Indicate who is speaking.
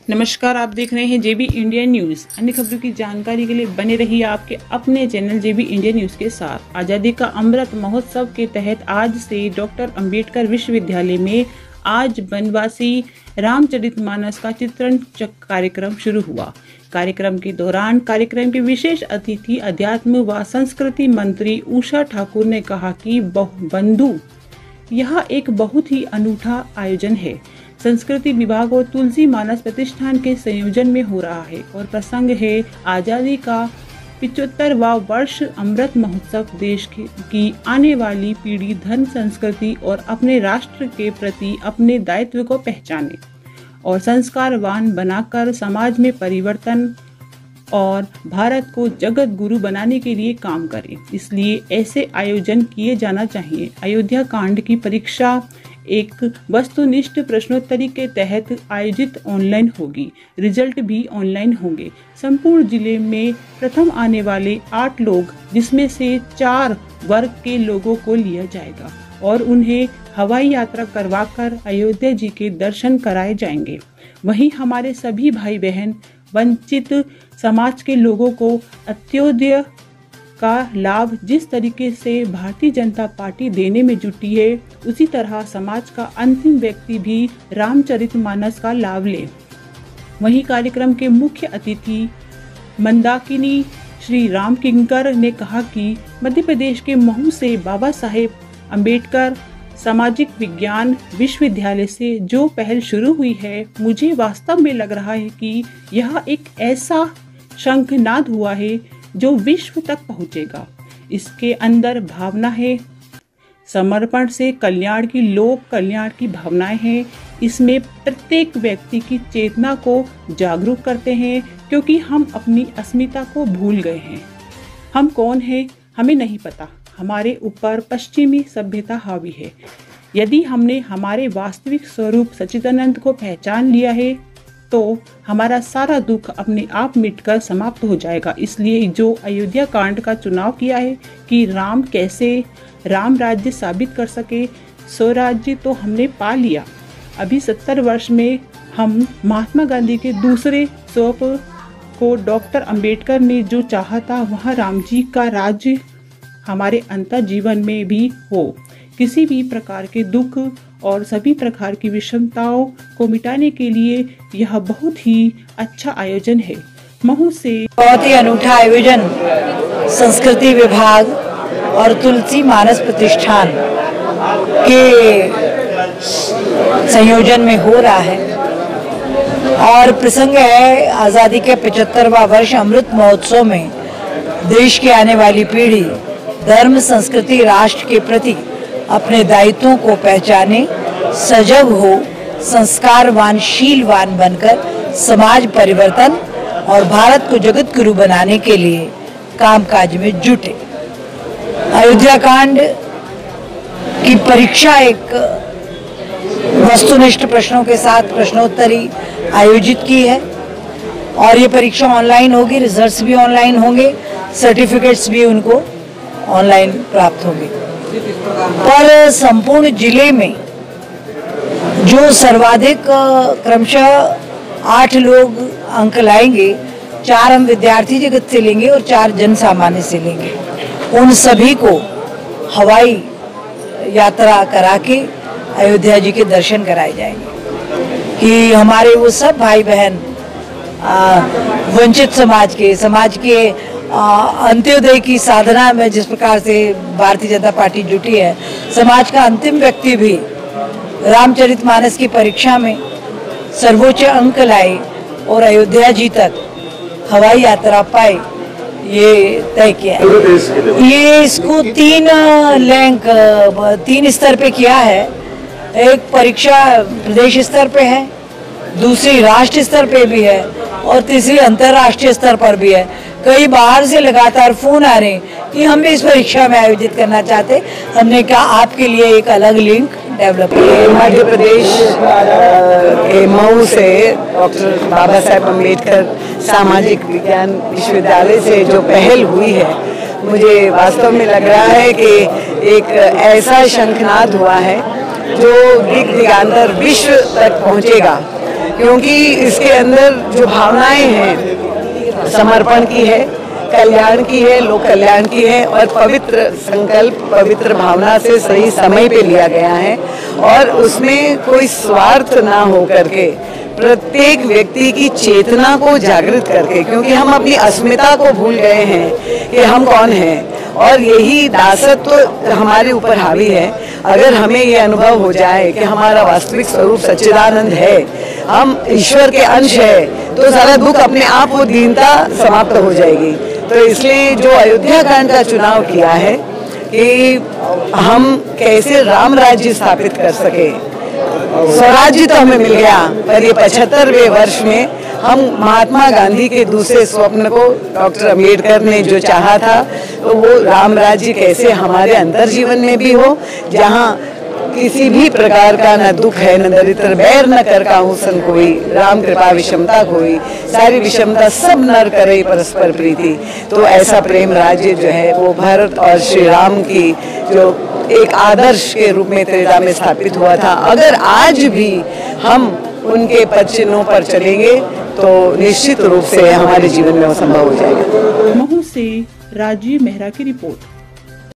Speaker 1: नमस्कार, आप देख रहे हैं जेबी इंडिया न्यूज़। अन्य खबरों की जानकारी के लिए बने रहिए आपके अपने चैनल जेबी इंडिया न्यूज़ के साथ। आज़ादी का अमृत महोत्सव के तहत आज से डॉक्टर अंबेडकर विश्वविद्यालय में आज वनवासी रामचरितमानस का चित्रण कार्यक्रम शुरू हुआ। कार्यक्रम के दौरान कार्यक्रम के विशेष अतिथि अध्यात्म व संस्कृति मंत्री उषा ठाकुर ने कहा कि बंधु यह एक बहुत ही अनूठा आयोजन है। संस्कृति विभाग और तुलसी मानस प्रतिष्ठान के संयोजन में हो रहा है और प्रसंग है आज़ादी का 75वां वर्ष अमृत महोत्सव। देश की आने वाली पीढ़ी धर्म, संस्कृति और अपने राष्ट्र के प्रति अपने दायित्व को पहचाने और संस्कारवान बनाकर समाज में परिवर्तन और भारत को जगत गुरु बनाने के लिए काम करें। इसलिए ऐसे आयोजन किए जाना चाहिए। अयोध्या कांड की परीक्षा एक वस्तुनिष्ठ प्रश्नोत्तरी के तहत आयोजित ऑनलाइन होगी। रिजल्ट भी ऑनलाइन होंगे। संपूर्ण जिले में प्रथम आने वाले 8 लोग, जिसमें से 4 वर्ग के लोगों को लिया जाएगा और उन्हें हवाई यात्रा करवाकर अयोध्या जी के दर्शन कराए जाएंगे। वहीं हमारे सभी भाई बहन वंचित समाज के लोगों को अंत्योदय का लाभ जिस तरीके से भारतीय जनता पार्टी देने में जुटी है, उसी तरह समाज का अंतिम व्यक्ति भी रामचरितमानस का लाभ ले। वहीं कार्यक्रम के मुख्य अतिथि मंदाकिनी श्री राम किंकर ने कहा कि मध्य प्रदेश के महू से बाबा साहेब अंबेडकर सामाजिक विज्ञान विश्वविद्यालय से जो पहल शुरू हुई है, मुझे वास्तव में लग रहा है कि यह एक ऐसा शंखनाद हुआ है जो विश्व तक पहुंचेगा। इसके अंदर भावना है, समर्पण से कल्याण की, लोक कल्याण की भावनाएं हैं। इसमें प्रत्येक व्यक्ति की चेतना को जागरूक करते हैं, क्योंकि हम अपनी अस्मिता को भूल गए हैं। हम कौन हैं हमें नहीं पता। हमारे ऊपर पश्चिमी सभ्यता हावी है। यदि हमने हमारे वास्तविक स्वरूप सच्चिदानंद को पहचान लिया है तो हमारा सारा दुख अपने आप मिटकर समाप्त हो जाएगा। इसलिए जो अयोध्या कांड का चुनाव किया है कि राम कैसे राम राज्य साबित कर सके, स्वराज्य तो हमने पा लिया। अभी 70 वर्ष में हम महात्मा गांधी के दूसरे स्वप्न को डॉक्टर अंबेडकर ने जो चाहा था, वह राम जी का राज्य हमारे अंतर जीवन में भी हो। किसी भी प्रकार के दुख और सभी प्रकार की विषमताओं को मिटाने के लिए यह बहुत ही अच्छा आयोजन है। महू से
Speaker 2: बहुत ही अनूठा आयोजन संस्कृति विभाग और तुलसी मानस प्रतिष्ठान के संयोजन में हो रहा है और प्रसंग है आज़ादी के 75वां वर्ष अमृत महोत्सव में देश की आने वाली पीढ़ी धर्म, संस्कृति, राष्ट्र के प्रति अपने दायित्वों को पहचाने, सजग हो, संस्कारवान, शीलवान बनकर समाज परिवर्तन और भारत को जगत गुरु बनाने के लिए कामकाज में जुटे। अयोध्या कांड की परीक्षा एक वस्तुनिष्ठ प्रश्नों के साथ प्रश्नोत्तरी आयोजित की है और ये परीक्षा ऑनलाइन होगी। रिजल्ट्स भी ऑनलाइन होंगे, सर्टिफिकेट्स भी उनको ऑनलाइन प्राप्त होंगे। पर संपूर्ण जिले में जो सर्वाधिक क्रमशः 8 लोग अंक लाएंगे, 4 हम विद्यार्थी जगत से लेंगे और 4 जन सामान्य से लेंगे। उन सभी को हवाई यात्रा करा के अयोध्या जी के दर्शन कराए जाएंगे कि हमारे वो सब भाई बहन वंचित समाज के अंत्योदय की साधना में जिस प्रकार से भारतीय जनता पार्टी जुटी है, समाज का अंतिम व्यक्ति भी रामचरितमानस की परीक्षा में सर्वोच्च अंक लाए और अयोध्या जी तक हवाई यात्रा पाए, ये तय किया है। ये इसको 3 स्तर पे किया है। एक परीक्षा प्रदेश स्तर पे है, दूसरी राष्ट्रीय स्तर पे भी है और तीसरी अंतर्राष्ट्रीय स्तर पर भी है। कई बाहर से लगातार फोन आ रहे हैं कि हम भी इस परीक्षा में आयोजित करना चाहते। हमने कहा आपके लिए एक अलग लिंक डेवलप किया।
Speaker 3: मध्य प्रदेश के मऊ से डॉक्टर बाबा साहेब अम्बेडकर सामाजिक विज्ञान विश्वविद्यालय से जो पहल हुई है, मुझे वास्तव में लग रहा है कि एक ऐसा शंखनाद हुआ है जो दिग दिगांतर विश्व तक पहुंचेगा। क्योंकि इसके अंदर जो भावनाएं हैं समर्पण की है, कल्याण की है, लोक कल्याण की है और पवित्र संकल्प, पवित्र भावना से सही समय पे लिया गया है और उसमें कोई स्वार्थ ना हो करके प्रत्येक व्यक्ति की चेतना को जागृत करके, क्योंकि हम अपनी अस्मिता को भूल गए हैं कि हम कौन हैं और यही दासत्व हमारे ऊपर हावी है। अगर हमें ये अनुभव हो जाए कि हमारा वास्तविक स्वरूप सच्चिदानंद है, हम ईश्वर के अंश है, तो सारा दुख अपने आप वो दीनता समाप्त हो जाएगी। तो इसलिए जो अयोध्या कांड का चुनाव किया है कि हम कैसे राम राज्य स्थापित कर सके, स्वराज्य तो हमें मिल गया, पर ये 75वें वर्ष में हम महात्मा गांधी के दूसरे स्वप्न को डॉक्टर अंबेडकर ने जो चाहा था, तो वो राम राज्य कैसे हमारे अंतर जीवन में भी हो, जहाँ किसी भी प्रकार का न दुख है न दरिद्र, बैर न कर काहू सन कोई, राम कृपा विषमता कोई, सारी विषमता सब नर करे परस्पर प्रीति। तो ऐसा प्रेम राज्य जो है वो भारत और श्री राम की जो एक आदर्श के रूप में त्रेता में स्थापित हुआ था, अगर आज भी हम उनके पद चिन्हों पर चलेंगे तो निश्चित रूप से हमारे जीवन में वो संभव हो जाएगा।
Speaker 1: महू से राजीव मेहरा की रिपोर्ट।